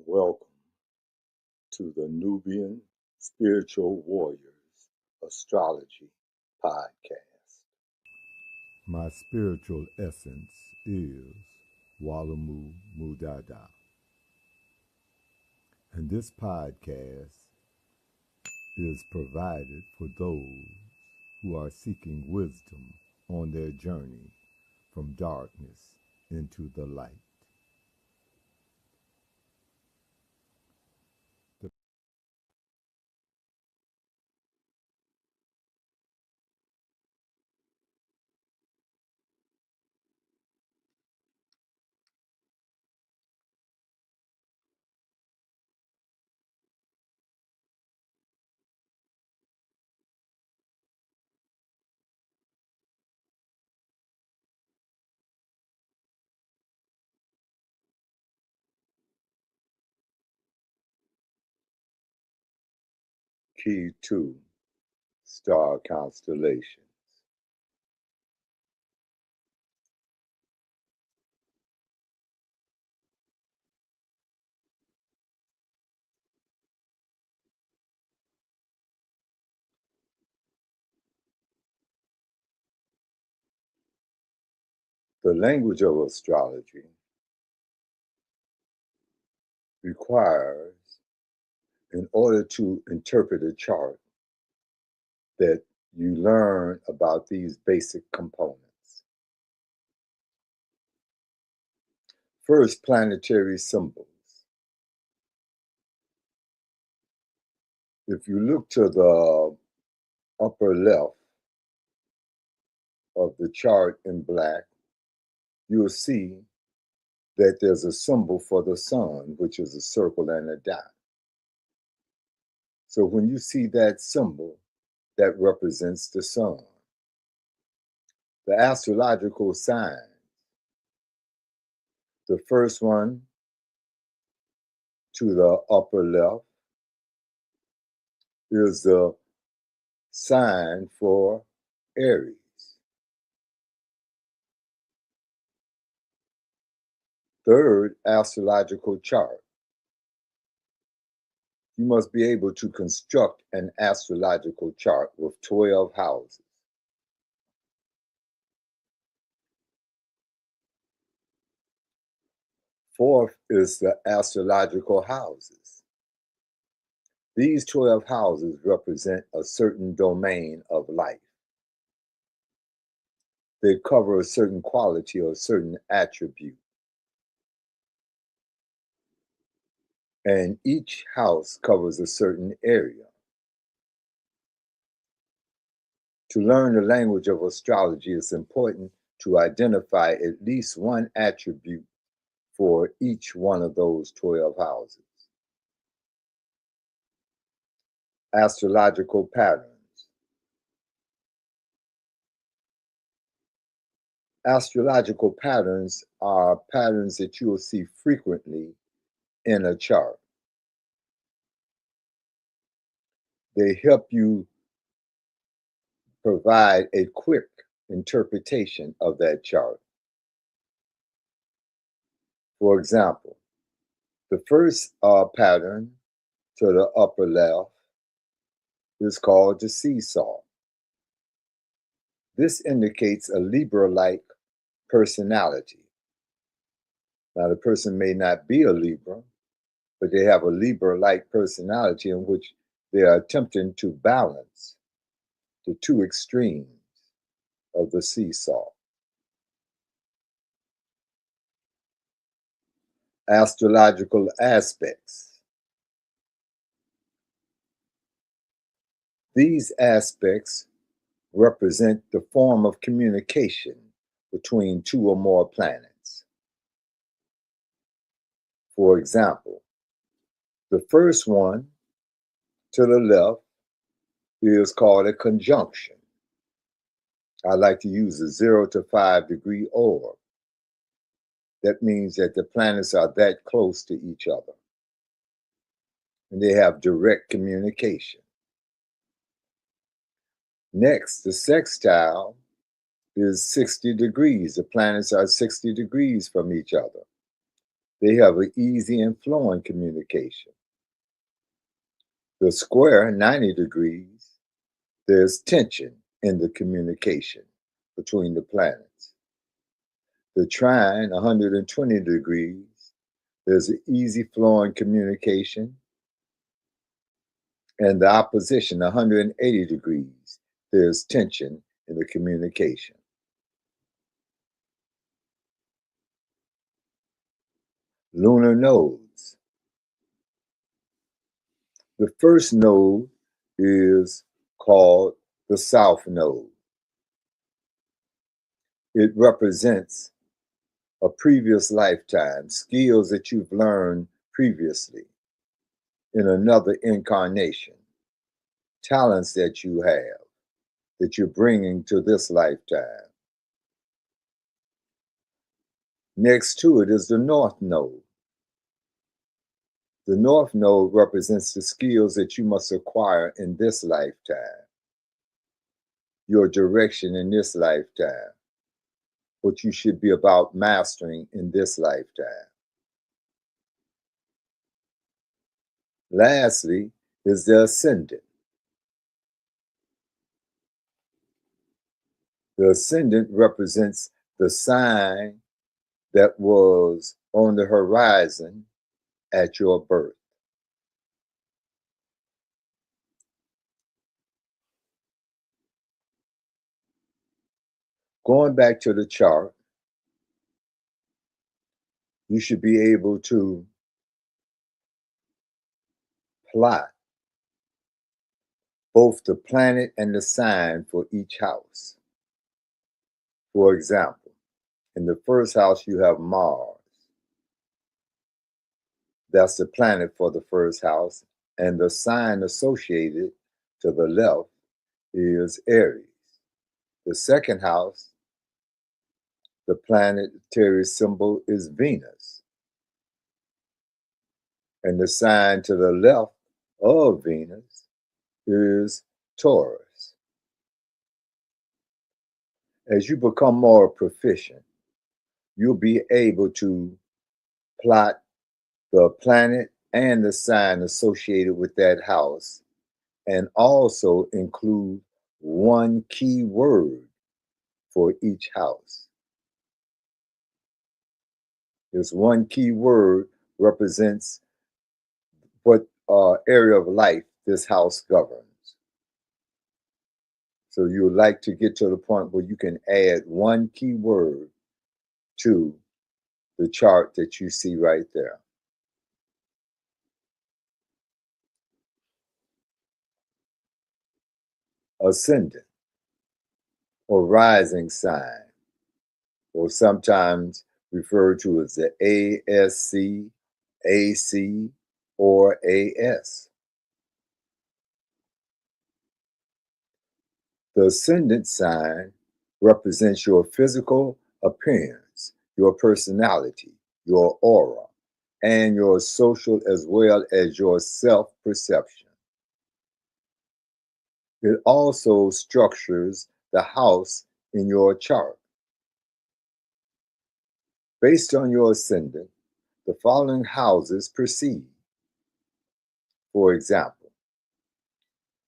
Welcome to the NuBn Spiritual Warriors Astrology Podcast. My spiritual essence is Walamu Mudada. And this podcast is provided for those who are seeking wisdom on their journey from darkness into the light. Kee2 Star Constellations. The language of astrology requires, in order to interpret a chart, that you learn about these basic components. First, planetary symbols. If you look to the upper left of the chart in black, you'll see that there's a symbol for the sun, which is a circle and a dot. So when you see that symbol, that represents the sun. The astrological signs, the first one to the upper left is the sign for Aries. Third astrological chart. You must be able to construct an astrological chart with 12 houses. Fourth is the astrological houses. These 12 houses represent a certain domain of life. They cover a certain quality or a certain attribute. And each house covers a certain area. To learn the language of astrology, it's important to identify at least one attribute for each one of those 12 houses. Astrological patterns. Astrological patterns are patterns that you will see frequently in a chart. They help you provide a quick interpretation of that chart. For example, the first pattern to the upper left is called the seesaw. This indicates a Libra-like personality. Now, the person may not be a Libra, but they have a Libra-like personality in which they are attempting to balance the two extremes of the seesaw. Astrological aspects. These aspects represent the form of communication between two or more planets. For example, the first one to the left is called a conjunction. I like to use a 0 to 5 degree orb. That means that the planets are that close to each other and they have direct communication. Next, the sextile is 60 degrees. The planets are 60 degrees from each other. They have an easy and flowing communication. The square, 90 degrees, there's tension in the communication between the planets. The trine, 120 degrees, there's an easy flowing communication. And the opposition, 180 degrees, there's tension in the communication. Lunar nodes. The first node is called the South Node. It represents a previous lifetime, skills that you've learned previously in another incarnation, talents that you have that you're bringing to this lifetime. Next to it is the North Node. The North Node represents the skills that you must acquire in this lifetime, your direction in this lifetime, what you should be about mastering in this lifetime. Lastly is the Ascendant. The Ascendant represents the sign that was on the horizon at your birth. Going back to the chart, you should be able to plot both the planet and the sign for each house. For example, in the first house, you have Mars. That's the planet for the first house. And the sign associated to the left is Aries. The second house, the planetary symbol is Venus. And the sign to the left of Venus is Taurus. As you become more proficient, you'll be able to plot the planet and the sign associated with that house, and also include one key word for each house. This one key word represents what area of life this house governs. So you would like to get to the point where you can add one key word to the chart that you see right there. Ascendant or rising sign, or sometimes referred to as the ASC, AC, or AS. The ascendant sign represents your physical appearance, your personality, your aura, and your social as well as your self-perception. It also structures the house in your chart. Based on your ascendant, the following houses proceed. For example,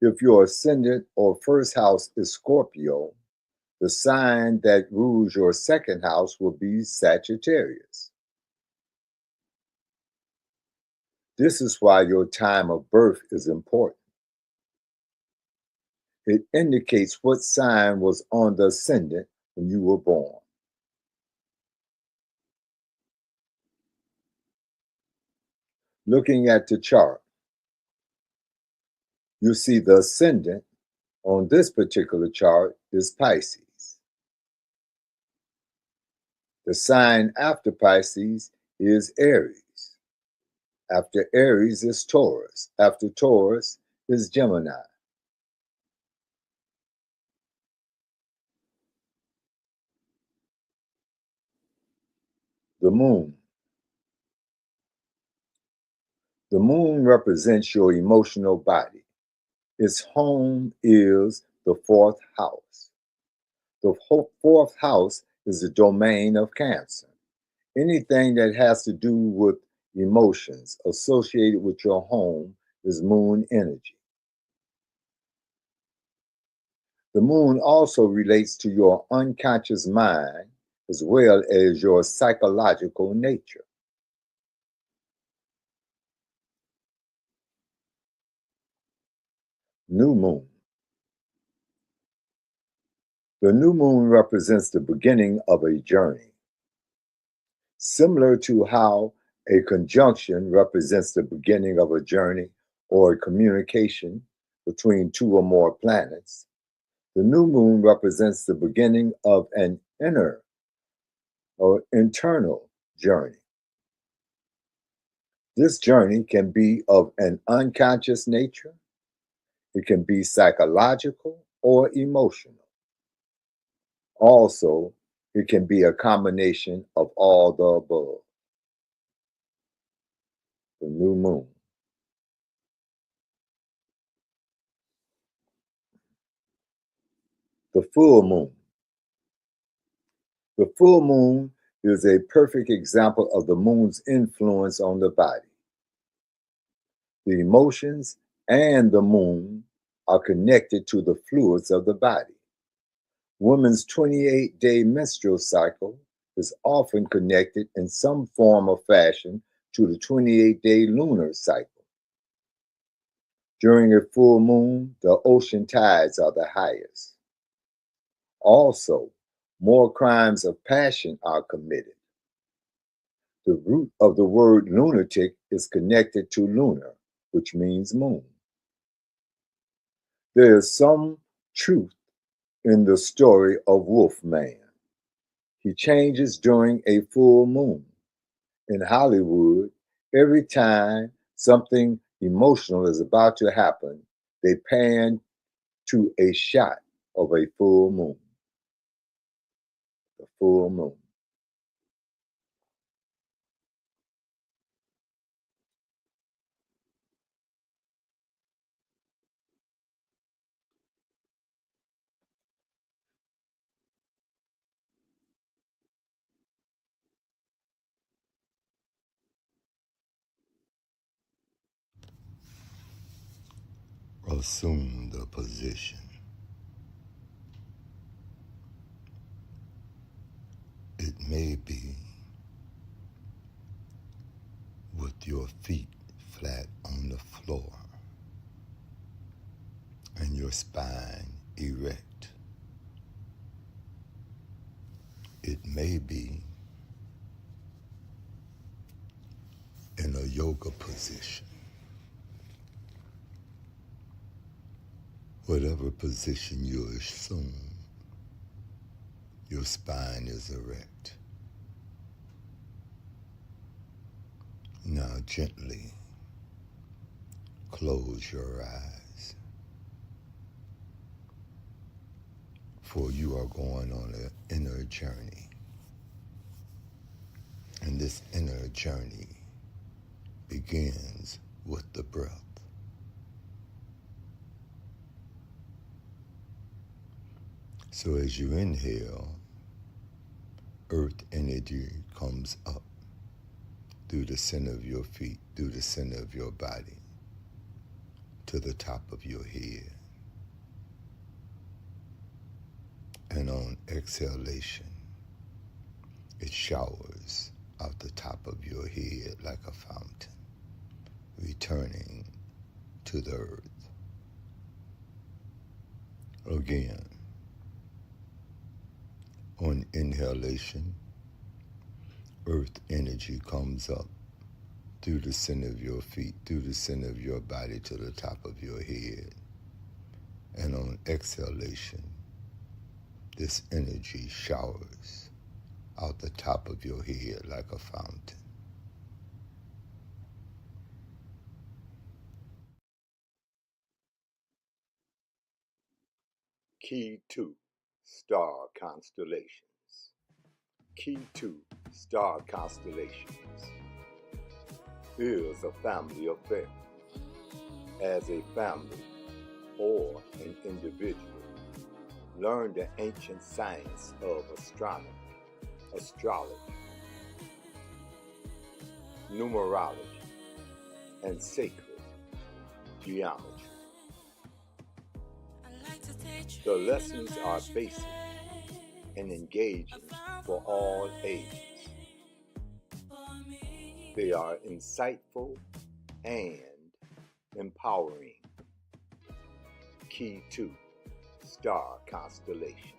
if your ascendant or first house is Scorpio, the sign that rules your second house will be Sagittarius. This is why your time of birth is important. It indicates what sign was on the ascendant when you were born. Looking at the chart, you see the ascendant on this particular chart is Pisces. The sign after Pisces is Aries. After Aries is Taurus. After Taurus is Gemini. The moon. The moon represents your emotional body. Its home is the fourth house. The fourth house is the domain of Cancer. Anything that has to do with emotions associated with your home is moon energy. The moon also relates to your unconscious mind as well as your psychological nature. New moon. The new moon represents the beginning of a journey. Similar to how a conjunction represents the beginning of a journey or a communication between two or more planets, the new moon represents the beginning of an inner or internal journey. This journey can be of an unconscious nature, it can be psychological or emotional. Also, it can be a combination of all the above. The new moon. The full moon. The full moon is a perfect example of the moon's influence on the body. The emotions and the moon are connected to the fluids of the body. Women's 28-day menstrual cycle is often connected in some form or fashion to the 28-day lunar cycle. During a full moon, the ocean tides are the highest. Also, more crimes of passion are committed. The root of the word lunatic is connected to lunar, which means moon. There is some truth in the story of Wolfman. He changes during a full moon. In Hollywood, every time something emotional is about to happen, they pan to a shot of a full moon. The full moon. Assume the position. It may be with your feet flat on the floor and your spine erect. It may be in a yoga position. Whatever position you assume, your spine is erect. Now gently close your eyes, for you are going on an inner journey. And this inner journey begins with the breath. So as you inhale, earth energy comes up through the center of your feet, through the center of your body, to the top of your head. And on exhalation, it showers out the top of your head like a fountain, returning to the earth. Again, on inhalation, earth energy comes up through the center of your feet, through the center of your body to the top of your head. And on exhalation, this energy showers out the top of your head like a fountain. Kee2 star constellations. Kee2 star constellations is a family affair. As a family or an individual, learn the ancient science of astronomy, astrology, numerology, and sacred geometry. The lessons are basic and engaging for all ages. They are insightful and empowering. Kee2 Star Constellations.